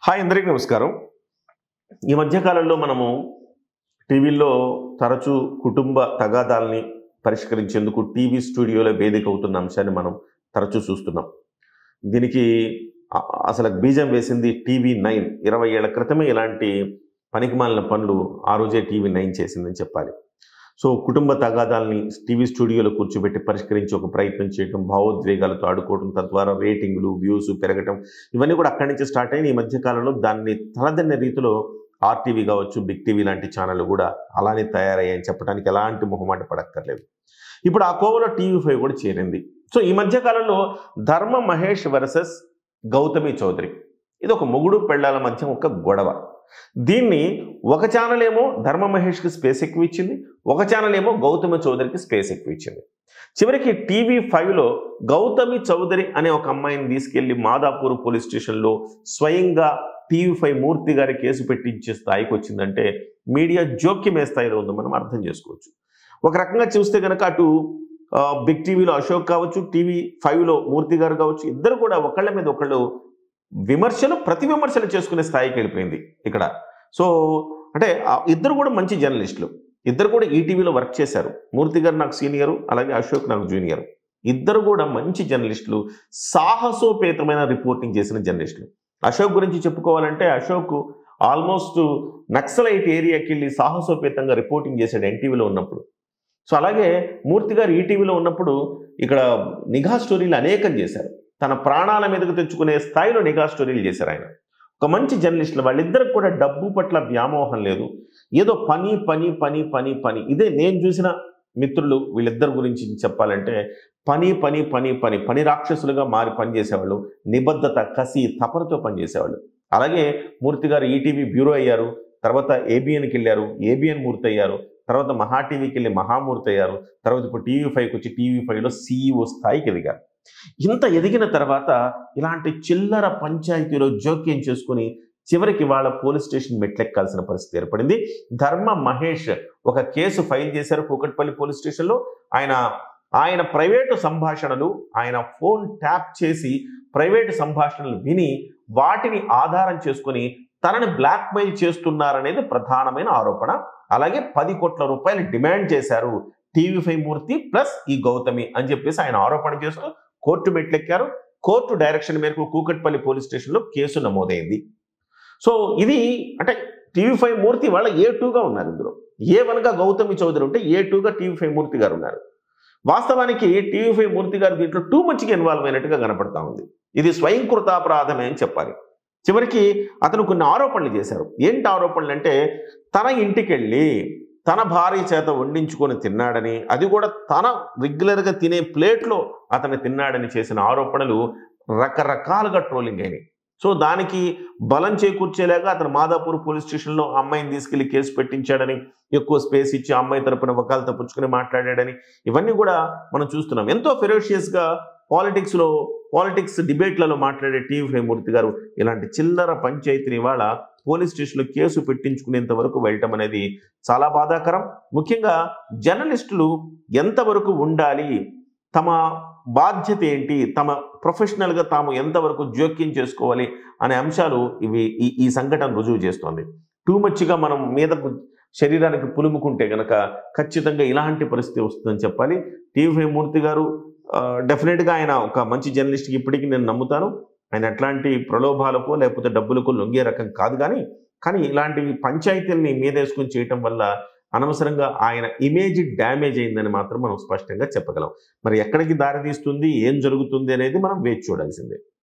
Hi అందరికీ నమస్కారం. ఈ మధ్య కాలంలో మనము టీవీల్లో తరచూ కుటుంబ తగాదాలని పరిష్కరించేందుకు టీవీ స్టూడియోలో వేదిక అవుతున్న అంశాన్ని మనం తరచూ చూస్తున్నాం. దీనికి అసలు బీజం వేసింది టీవీ9. 20 ఏళ్ల క్రితమే ఇలాంటి పనికిమాలిన పనులు ఆ రోజే టీవీ9 చేసిందని చెప్పాలి. సో కుటుంబ తగాదాలని టీవీ స్టూడియోలో కూర్చోబెట్టి పరిష్కరించి ఒక ప్రయత్నం చేయడం, భావోద్వేగాలతో ఆడుకోవడం, తద్వారా రేటింగ్లు, వ్యూస్ పెరగటం, ఇవన్నీ కూడా అక్కడి నుంచి స్టార్ట్ అయిన ఈ మధ్య కాలంలో దాన్ని తలదన్న రీతిలో ఆర్టీవీ కావచ్చు, బిగ్ టీవీ లాంటి ఛానళ్ళు కూడా అలానే తయారయ్యాయని చెప్పడానికి ఎలాంటి మొహమాట పడక్కర్లేదు. ఇప్పుడు ఆ కోవలో టీవీ5 కూడా చేరింది. సో ఈ మధ్య కాలంలో ధర్మ మహేష్ వర్సెస్ గౌతమి చౌదరి, ఇది ఒక మొగుడు పెళ్ళాల మధ్య ఒక గొడవ. దీన్ని ఒక ఛానల్ ఏమో ధర్మ మహేష్కి స్పేస్ ఎక్కువ ఇచ్చింది, ఒక ఛానల్ ఏమో గౌతమి చౌదరికి స్పేస్ ఎక్కువ ఇచ్చింది. చివరికి టీవీ5లో గౌతమి చౌదరి అనే ఒక అమ్మాయిని తీసుకెళ్లి మాదాపూర్ పోలీస్ స్టేషన్లో స్వయంగా టీవీ5 మూర్తి గారి కేసు పెట్టించే స్థాయికి వచ్చిందంటే మీడియా జోక్యం ఏ స్థాయిలో ఉందో మనం అర్థం చేసుకోవచ్చు. ఒక రకంగా చూస్తే కనుక అటు బిగ్ టీవీలో అశోక్ కావచ్చు, టీవీ5లో మూర్తి గారు కావచ్చు, ఇద్దరు కూడా ఒకళ్ళ మీద ఒకళ్ళు ప్రతి విమర్శలు చేసుకునే స్థాయికి వెళ్ళిపోయింది ఇక్కడ. సో అంటే ఇద్దరు కూడా మంచి జర్నలిస్టులు, ఇద్దరు కూడా ఈటీవీలో వర్క్ చేశారు. మూర్తి గారు నాకు సీనియరు, అలాగే అశోక్ నాకు జూనియర్. ఇద్దరు కూడా మంచి జర్నలిస్టులు, సాహసోపేతమైన రిపోర్టింగ్ చేసిన జర్నలిస్టులు. అశోక్ గురించి చెప్పుకోవాలంటే అశోక్ ఆల్మోస్ట్ నక్సలైట్ ఏరియాకి వెళ్ళి సాహసోపేతంగా రిపోర్టింగ్ చేశాడు ఎన్టీవీలో ఉన్నప్పుడు. సో అలాగే మూర్తి గారు ఈటీవీలో ఉన్నప్పుడు ఇక్కడ నిఘా స్టోరీలు అనేకం చేశారు. తన ప్రాణాల మీదకు తెచ్చుకునే స్థాయిలో నిఘా స్టోరీలు చేశారు ఆయన. ఒక మంచి జర్నలిస్టులు. వాళ్ళిద్దరికి కూడా డబ్బు పట్ల వ్యామోహం లేదు, ఏదో పని పని పని పని పని. ఇదే నేను చూసిన మిత్రులు వీళ్ళిద్దరి గురించి చెప్పాలంటే పని పని పని పని పని రాక్షసులుగా మారి పనిచేసేవాళ్ళు, నిబద్ధత, కసి, తపనతో పనిచేసేవాళ్ళు. అలాగే మూర్తి గారు ఈటీవీ బ్యూరో అయ్యారు, తర్వాత ఏబిఎన్కి వెళ్ళారు, ఏబిఎన్ మూర్తి అయ్యారు, తర్వాత మహా టీవీకి వెళ్ళి మహామూర్తి అయ్యారు, తర్వాత ఇప్పుడు టీవీ5కి వచ్చి టీవీ5లో CEO స్థాయికి ఎదిగారు. ఇంత ఎదిగిన తర్వాత ఇలాంటి చిల్లర పంచాయతీలో జోక్యం చేసుకుని చివరికి వాళ్ళ పోలీస్ స్టేషన్ మెట్లెక్కాల్సిన పరిస్థితి ఏర్పడింది. ధర్మ మహేష్ ఒక కేసు ఫైల్ చేశారు కూకట్పల్లి పోలీస్ స్టేషన్లో. ఆయన ప్రైవేటు సంభాషణలు, ఆయన ఫోన్ ట్యాప్ చేసి ప్రైవేటు సంభాషణలు విని వాటిని ఆధారం చేసుకుని తనని బ్లాక్మెయిల్ చేస్తున్నారనేది ప్రధానమైన ఆరోపణ. అలాగే 10 కోట్ల రూపాయలు డిమాండ్ చేశారు టీవీ5 మూర్తి ప్లస్ ఈ గౌతమి అని చెప్పేసి ఆయన ఆరోపణ చేస్తూ కోర్టు మెట్లెక్కారు. కోర్టు డైరెక్షన్ మేరకు కూకట్పల్లి పోలీస్ స్టేషన్లో కేసు నమోదైంది. సో ఇది అంటే టీవీ5 మూర్తి వాళ్ళ A2గా ఉన్నారు. ఇందులో A1గా గౌతమి చౌదరి ఉంటే A2గా టీవీ5 మూర్తి గారు ఉన్నారు. వాస్తవానికి టీవీ5 మూర్తి గారు దీంట్లో టూ మచ్గా ఇన్వాల్వ్ అయినట్టుగా కనపడతా ఉంది. ఇది స్వయంకృతాపరాధమే అని చెప్పాలి. చివరికి అతను కొన్ని ఆరోపణలు చేశారు. ఏంటి ఆరోపణలు అంటే తన ఇంటికి వెళ్ళి తన భార్య చేత వండించుకొని తిన్నాడని, అది కూడా తన రెగ్యులర్గా తినే ప్లేట్లో అతను తిన్నాడని చేసిన ఆరోపణలు రకరకాలుగా ట్రోలింగ్ అయినాయి. సో దానికి బలం చేకూర్చేలాగా అతను మాదాపూర్ పోలీస్ స్టేషన్లో అమ్మాయిని తీసుకెళ్లి కేసు పెట్టించాడని, ఎక్కువ స్పేస్ ఇచ్చి అమ్మాయి తరపున వకాలు తప్పించుకుని మాట్లాడాడని, ఇవన్నీ కూడా మనం చూస్తున్నాం. ఎంతో ఫెరోషియస్గా పాలిటిక్స్ డిబేట్లలో మాట్లాడే టీవీ5 మూర్తి గారు ఇలాంటి చిల్లర పంచాయతీని ఇవాళ పోలీస్ స్టేషన్లో కేసు పెట్టించుకునేంత వరకు వెళ్ళటం అనేది చాలా బాధాకరం. ముఖ్యంగా జర్నలిస్టులు ఎంతవరకు ఉండాలి, తమ బాధ్యత ఏంటి, తమ ప్రొఫెషనల్గా తాము ఎంతవరకు జోక్యం చేసుకోవాలి అనే అంశాలు ఈ సంఘటన రుజువు చేస్తోంది. టూ మచ్గా మనం మీదకు శరీరానికి పులుముకుంటే కనుక ఖచ్చితంగా ఇలాంటి పరిస్థితి వస్తుందని చెప్పాలి. టీవీ5 మూర్తి గారు డెఫినెట్గా ఆయన ఒక మంచి జర్నలిస్ట్కి ఇప్పటికీ నేను నమ్ముతాను. ఆయన ఎట్లాంటి ప్రలోభాలకు లేకపోతే డబ్బులకు లొంగే రకం కాదు. కానీ ఇలాంటి పంచాయతీల్ని మీదేసుకుని చేయటం వల్ల అనవసరంగా ఆయన ఇమేజ్ డ్యామేజ్ అయిందని మాత్రం మనం స్పష్టంగా చెప్పగలం. మరి ఎక్కడికి దారి తీస్తుంది, ఏం జరుగుతుంది అనేది మనం వేచి చూడాల్సిందే.